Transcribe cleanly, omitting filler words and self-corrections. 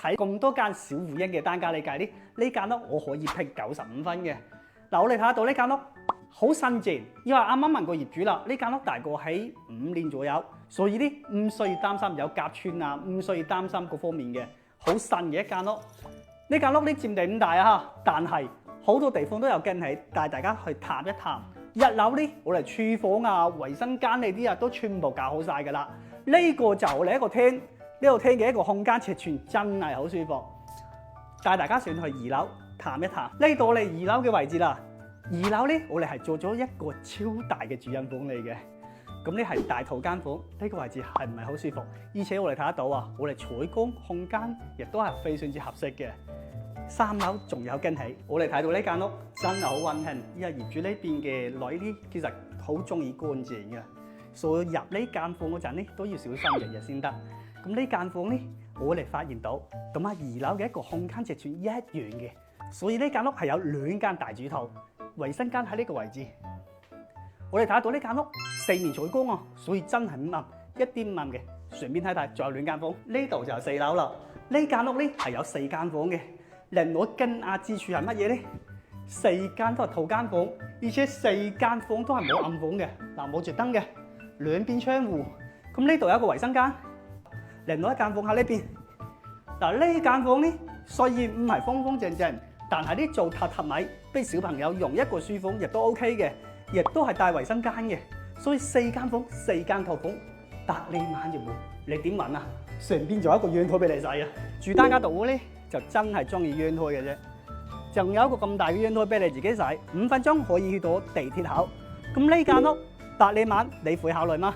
睇咁多間小戶型嘅單價嚟計呢間屋我可以評95分嘅。嗱，我哋睇得到呢間屋好新淨，因為啱啱問過業主啦，呢間屋大概喺5年左右，所以咧唔需要擔心有夾穿啊，唔需要擔心各方面嘅，好新嘅一間屋。呢間屋呢佔地唔大啊，但係好多地方都有驚喜，帶大家去探一探。一樓呢，我哋廚房啊、衛生間呢啲啊都全部搞好晒㗎啦。呢個就我哋一個廳，呢個廳嘅一個空間尺寸真係好舒服。帶大家上去2樓探一探。呢度我哋2樓嘅位置啦。2樓呢，我哋係做咗一個超大嘅主人房嚟嘅。咁呢係大套間房，呢個位置係唔係好舒服？而且我哋睇得到啊，我哋採光空間亦都係非常之合適嘅。3樓仲有驚喜，我哋睇到呢間屋真係好溫馨，因為業主呢邊嘅女呢，其實好中意乾淨嘅，所以入呢間房嗰陣呢都要小心日日先得。咁呢間房呢，我哋發現到同埋2樓嘅一個空間尺寸一樣嘅，所以呢間屋係有2間大主套，衛生間喺呢個位置。我哋睇得到呢間屋4面採光啊，所以真係唔暗，一啲唔暗嘅。順便睇睇，仲有2間房，呢度就4樓啦。呢間屋呢係有4間房嘅。令我驚訝之處係乜嘢咧？4間都係套間房，而且4間房都係冇暗房嘅，嗱冇著燈嘅，兩邊窗戶。咁呢度有一個衛生間，另外一間房喺呢邊。嗱呢間房咧雖然唔係方方正正，但係啲做榻榻米俾小朋友用一個書房亦都 OK 嘅，亦都係帶衛生間嘅。所以4間房4間套房，100萬啫喎！你點揾啊？順便仲有一個陽台俾你使啊！住單間度咧。就真係中意陽台嘅啫，仲有一個咁大嘅陽台俾你自己使，5分鐘可以去到地鐵口。咁呢間屋100萬，你會考慮嗎？